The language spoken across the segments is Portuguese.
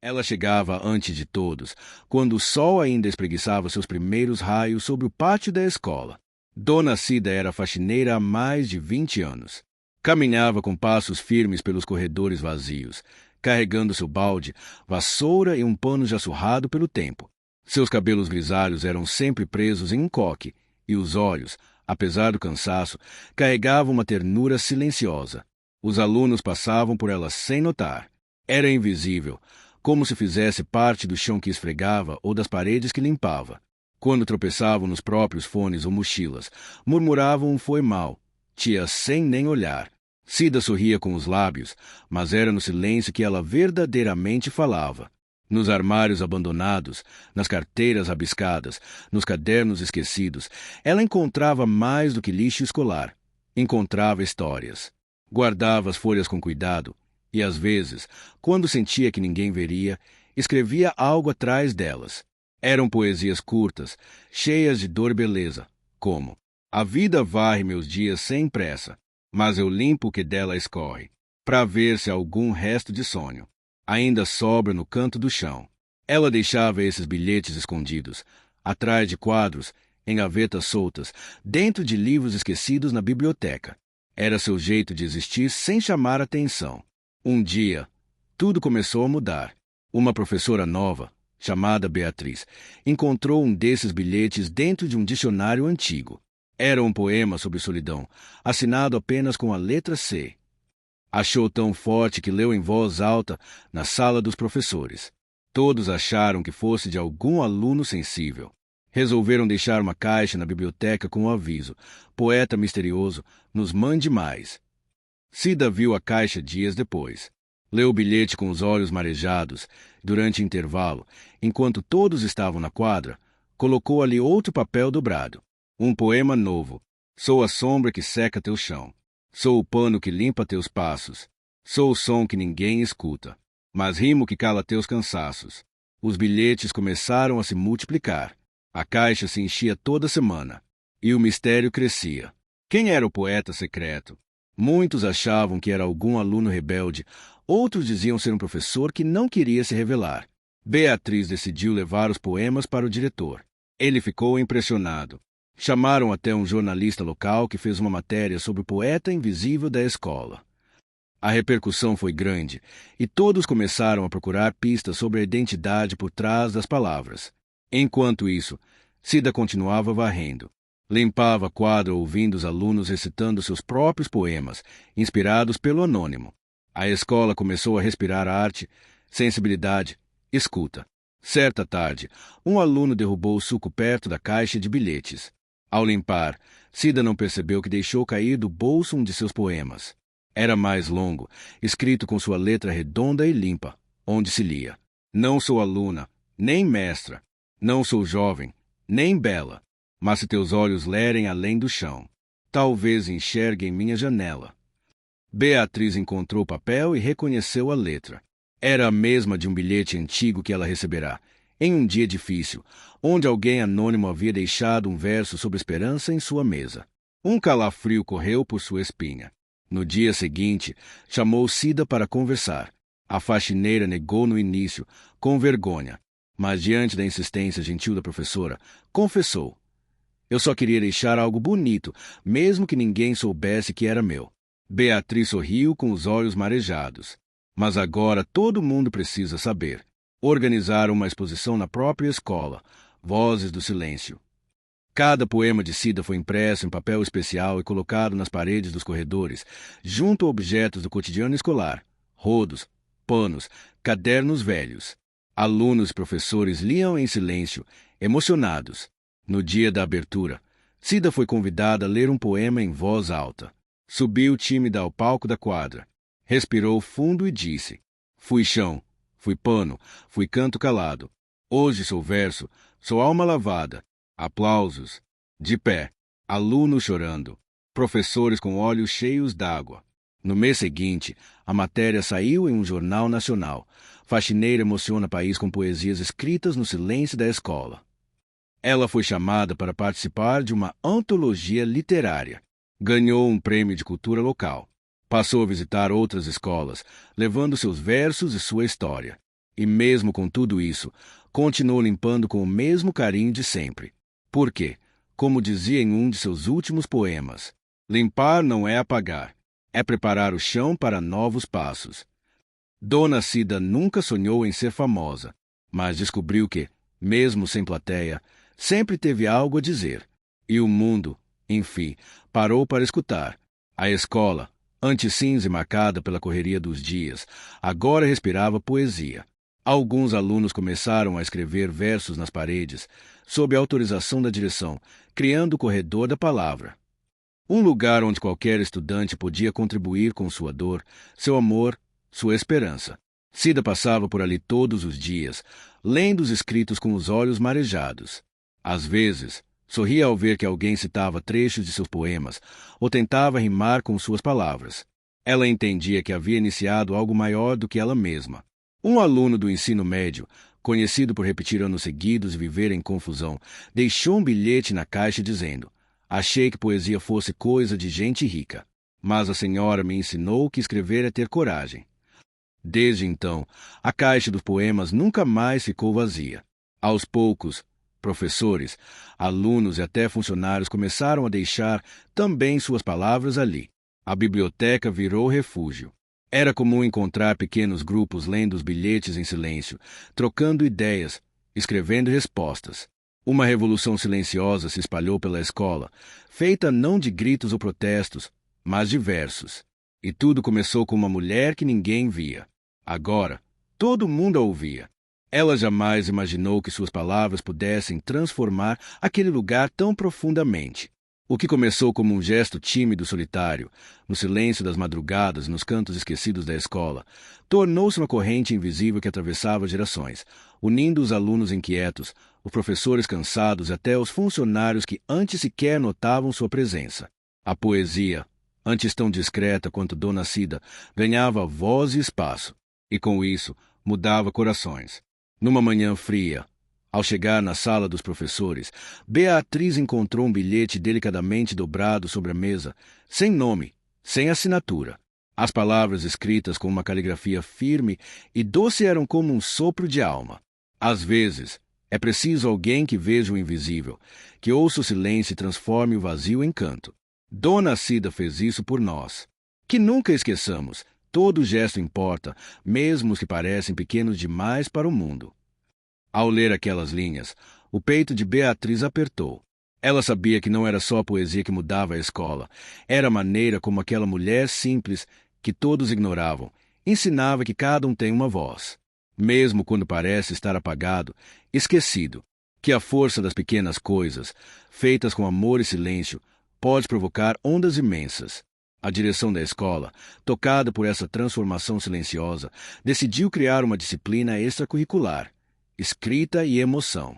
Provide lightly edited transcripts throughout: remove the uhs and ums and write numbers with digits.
Ela chegava antes de todos, quando o sol ainda espreguiçava seus primeiros raios sobre o pátio da escola. Dona Cida era faxineira há mais de 20 anos. Caminhava com passos firmes pelos corredores vazios, carregando seu balde, vassoura e um pano já surrado pelo tempo. Seus cabelos grisalhos eram sempre presos em um coque, e os olhos, apesar do cansaço, carregavam uma ternura silenciosa. Os alunos passavam por ela sem notar. Era invisível, como se fizesse parte do chão que esfregava ou das paredes que limpava. Quando tropeçavam nos próprios fones ou mochilas, murmuravam um foi mal, tia sem nem olhar. Cida sorria com os lábios, mas era no silêncio que ela verdadeiramente falava. Nos armários abandonados, nas carteiras rabiscadas, nos cadernos esquecidos, ela encontrava mais do que lixo escolar. Encontrava histórias. Guardava as folhas com cuidado e, às vezes, quando sentia que ninguém veria, escrevia algo atrás delas. Eram poesias curtas, cheias de dor e beleza, como: a vida varre meus dias sem pressa, mas eu limpo o que dela escorre, para ver se há algum resto de sonho ainda sobra no canto do chão. Ela deixava esses bilhetes escondidos, atrás de quadros, em gavetas soltas, dentro de livros esquecidos na biblioteca. Era seu jeito de existir sem chamar atenção. Um dia, tudo começou a mudar. Uma professora nova, chamada Beatriz, encontrou um desses bilhetes dentro de um dicionário antigo. Era um poema sobre solidão, assinado apenas com a letra C. Achou tão forte que leu em voz alta na sala dos professores. Todos acharam que fosse de algum aluno sensível. Resolveram deixar uma caixa na biblioteca com o aviso: poeta misterioso, nos mande mais. Cida viu a caixa dias depois. Leu o bilhete com os olhos marejados. Durante o intervalo, enquanto todos estavam na quadra, colocou ali outro papel dobrado. Um poema novo. Sou a sombra que seca teu chão. Sou o pano que limpa teus passos. Sou o som que ninguém escuta, mas rimo que cala teus cansaços. Os bilhetes começaram a se multiplicar. A caixa se enchia toda semana. E o mistério crescia. Quem era o poeta secreto? Muitos achavam que era algum aluno rebelde. Outros diziam ser um professor que não queria se revelar. Beatriz decidiu levar os poemas para o diretor. Ele ficou impressionado. Chamaram até um jornalista local que fez uma matéria sobre o poeta invisível da escola. A repercussão foi grande, e todos começaram a procurar pistas sobre a identidade por trás das palavras. Enquanto isso, Cida continuava varrendo. Limpava a quadra ouvindo os alunos recitando seus próprios poemas, inspirados pelo anônimo. A escola começou a respirar arte, sensibilidade, escuta. Certa tarde, um aluno derrubou o suco perto da caixa de bilhetes. Ao limpar, Cida não percebeu que deixou cair do bolso um de seus poemas. Era mais longo, escrito com sua letra redonda e limpa, onde se lia: não sou aluna, nem mestra, não sou jovem, nem bela, mas se teus olhos lerem além do chão, talvez enxerguem minha janela. Beatriz encontrou o papel e reconheceu a letra. Era a mesma de um bilhete antigo que ela receberá, em um dia difícil, onde alguém anônimo havia deixado um verso sobre esperança em sua mesa. Um calafrio correu por sua espinha. No dia seguinte, chamou Cida para conversar. A faxineira negou no início, com vergonha, mas diante da insistência gentil da professora, confessou: eu só queria deixar algo bonito, mesmo que ninguém soubesse que era meu. Beatriz sorriu com os olhos marejados. Mas agora todo mundo precisa saber. Organizaram uma exposição na própria escola, Vozes do Silêncio. Cada poema de Cida foi impresso em papel especial e colocado nas paredes dos corredores, junto a objetos do cotidiano escolar: rodos, panos, cadernos velhos. Alunos e professores liam em silêncio, emocionados. No dia da abertura, Cida foi convidada a ler um poema em voz alta. Subiu tímida ao palco da quadra. Respirou fundo e disse: fui chão, fui pano, fui canto calado. Hoje sou verso, sou alma lavada. Aplausos. De pé. Alunos chorando. Professores com olhos cheios d'água. No mês seguinte, a matéria saiu em um jornal nacional. Faxineira emociona país com poesias escritas no silêncio da escola. Ela foi chamada para participar de uma antologia literária. Ganhou um prêmio de cultura local. Passou a visitar outras escolas, levando seus versos e sua história. E mesmo com tudo isso, continuou limpando com o mesmo carinho de sempre. Por quê? Como dizia em um de seus últimos poemas, limpar não é apagar, é preparar o chão para novos passos. Dona Cida nunca sonhou em ser famosa, mas descobriu que, mesmo sem plateia, sempre teve algo a dizer. E o mundo, enfim, parou para escutar. A escola, antes cinza e marcada pela correria dos dias, agora respirava poesia. Alguns alunos começaram a escrever versos nas paredes, sob a autorização da direção, criando o corredor da palavra. Um lugar onde qualquer estudante podia contribuir com sua dor, seu amor, sua esperança. Cida passava por ali todos os dias, lendo os escritos com os olhos marejados. Às vezes, sorria ao ver que alguém citava trechos de seus poemas ou tentava rimar com suas palavras. Ela entendia que havia iniciado algo maior do que ela mesma. Um aluno do ensino médio, conhecido por repetir anos seguidos e viver em confusão, deixou um bilhete na caixa dizendo: achei que poesia fosse coisa de gente rica, mas a senhora me ensinou que escrever é ter coragem. Desde então, a caixa dos poemas nunca mais ficou vazia. Aos poucos, professores, alunos e até funcionários começaram a deixar também suas palavras ali. A biblioteca virou refúgio. Era comum encontrar pequenos grupos lendo os bilhetes em silêncio, trocando ideias, escrevendo respostas. Uma revolução silenciosa se espalhou pela escola, feita não de gritos ou protestos, mas de versos. E tudo começou com uma mulher que ninguém via. Agora, todo mundo a ouvia. Ela jamais imaginou que suas palavras pudessem transformar aquele lugar tão profundamente. O que começou como um gesto tímido e solitário, no silêncio das madrugadas, nos cantos esquecidos da escola, tornou-se uma corrente invisível que atravessava gerações, unindo os alunos inquietos, os professores cansados e até os funcionários que antes sequer notavam sua presença. A poesia, antes tão discreta quanto Dona Cida, ganhava voz e espaço, e com isso mudava corações. Numa manhã fria, ao chegar na sala dos professores, Beatriz encontrou um bilhete delicadamente dobrado sobre a mesa, sem nome, sem assinatura. As palavras escritas com uma caligrafia firme e doce eram como um sopro de alma. Às vezes, é preciso alguém que veja o invisível, que ouça o silêncio e transforme o vazio em canto. Dona Cida fez isso por nós. Que nunca esqueçamos, todo gesto importa, mesmo os que parecem pequenos demais para o mundo. Ao ler aquelas linhas, o peito de Beatriz apertou. Ela sabia que não era só a poesia que mudava a escola, era a maneira como aquela mulher simples, que todos ignoravam, ensinava que cada um tem uma voz. Mesmo quando parece estar apagado, esquecido, que a força das pequenas coisas, feitas com amor e silêncio, pode provocar ondas imensas. A direção da escola, tocada por essa transformação silenciosa, decidiu criar uma disciplina extracurricular, escrita e emoção.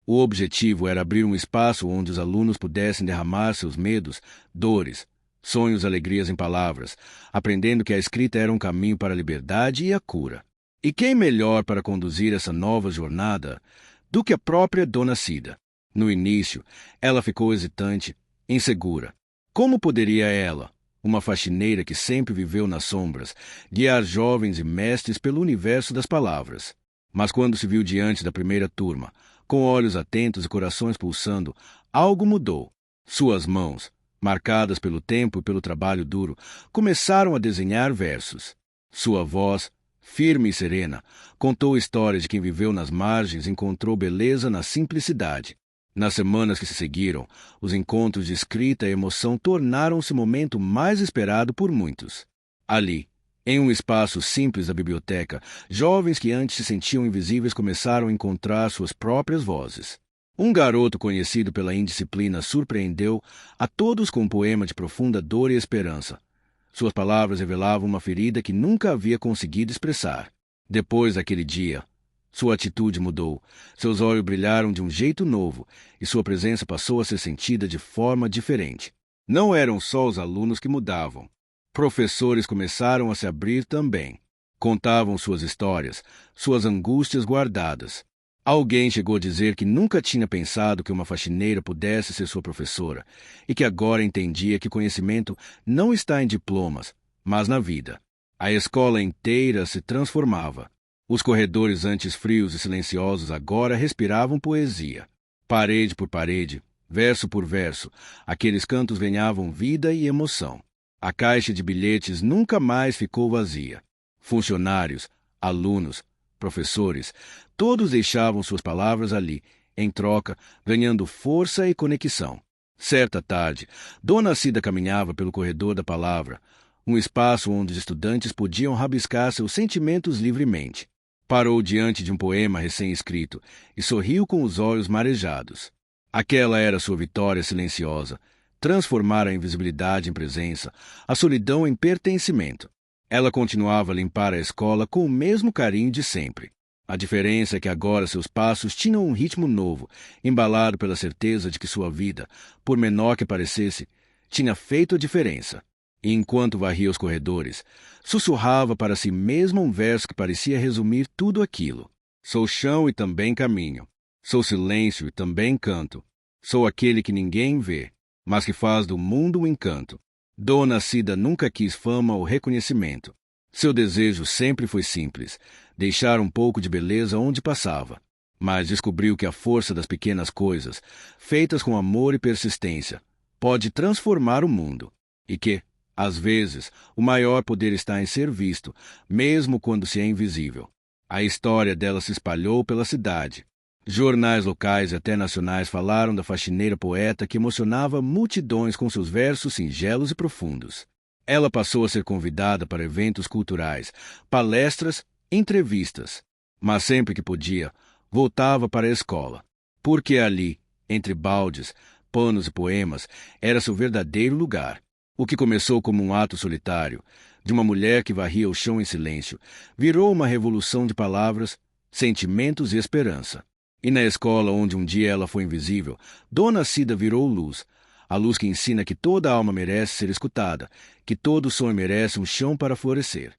O objetivo era abrir um espaço onde os alunos pudessem derramar seus medos, dores, sonhos, alegrias em palavras, aprendendo que a escrita era um caminho para a liberdade e a cura. E quem melhor para conduzir essa nova jornada do que a própria Dona Cida? No início, ela ficou hesitante, insegura. Como poderia ela, uma faxineira que sempre viveu nas sombras, guiar jovens e mestres pelo universo das palavras? Mas quando se viu diante da primeira turma, com olhos atentos e corações pulsando, algo mudou. Suas mãos, marcadas pelo tempo e pelo trabalho duro, começaram a desenhar versos. Sua voz, firme e serena, contou histórias de quem viveu nas margens e encontrou beleza na simplicidade. Nas semanas que se seguiram, os encontros de escrita e emoção tornaram-se o momento mais esperado por muitos. Ali, em um espaço simples da biblioteca, jovens que antes se sentiam invisíveis começaram a encontrar suas próprias vozes. Um garoto conhecido pela indisciplina surpreendeu a todos com um poema de profunda dor e esperança. Suas palavras revelavam uma ferida que nunca havia conseguido expressar. Depois daquele dia, sua atitude mudou, seus olhos brilharam de um jeito novo e sua presença passou a ser sentida de forma diferente. Não eram só os alunos que mudavam. Professores começaram a se abrir também. Contavam suas histórias, suas angústias guardadas. Alguém chegou a dizer que nunca tinha pensado que uma faxineira pudesse ser sua professora e que agora entendia que conhecimento não está em diplomas, mas na vida. A escola inteira se transformava. Os corredores antes frios e silenciosos agora respiravam poesia. Parede por parede, verso por verso, aqueles cantos ganhavam vida e emoção. A caixa de bilhetes nunca mais ficou vazia. Funcionários, alunos, professores, todos deixavam suas palavras ali, em troca, ganhando força e conexão. Certa tarde, Dona Cida caminhava pelo corredor da palavra, um espaço onde os estudantes podiam rabiscar seus sentimentos livremente. Parou diante de um poema recém-escrito e sorriu com os olhos marejados. Aquela era sua vitória silenciosa, transformar a invisibilidade em presença, a solidão em pertencimento. Ela continuava a limpar a escola com o mesmo carinho de sempre. A diferença é que agora seus passos tinham um ritmo novo, embalado pela certeza de que sua vida, por menor que parecesse, tinha feito a diferença. E enquanto varria os corredores, sussurrava para si mesma um verso que parecia resumir tudo aquilo. Sou chão e também caminho. Sou silêncio e também canto. Sou aquele que ninguém vê, mas que faz do mundo um encanto. Dona Cida nunca quis fama ou reconhecimento. Seu desejo sempre foi simples, deixar um pouco de beleza onde passava. Mas descobriu que a força das pequenas coisas, feitas com amor e persistência, pode transformar o mundo. E que, às vezes, o maior poder está em ser visto, mesmo quando se é invisível. A história dela se espalhou pela cidade. Jornais locais e até nacionais falaram da faxineira poeta que emocionava multidões com seus versos singelos e profundos. Ela passou a ser convidada para eventos culturais, palestras, entrevistas. Mas sempre que podia, voltava para a escola. Porque ali, entre baldes, panos e poemas, era seu verdadeiro lugar. O que começou como um ato solitário, de uma mulher que varria o chão em silêncio, virou uma revolução de palavras, sentimentos e esperança. E na escola onde um dia ela foi invisível, Dona Cida virou luz, a luz que ensina que toda alma merece ser escutada, que todo sonho merece um chão para florescer.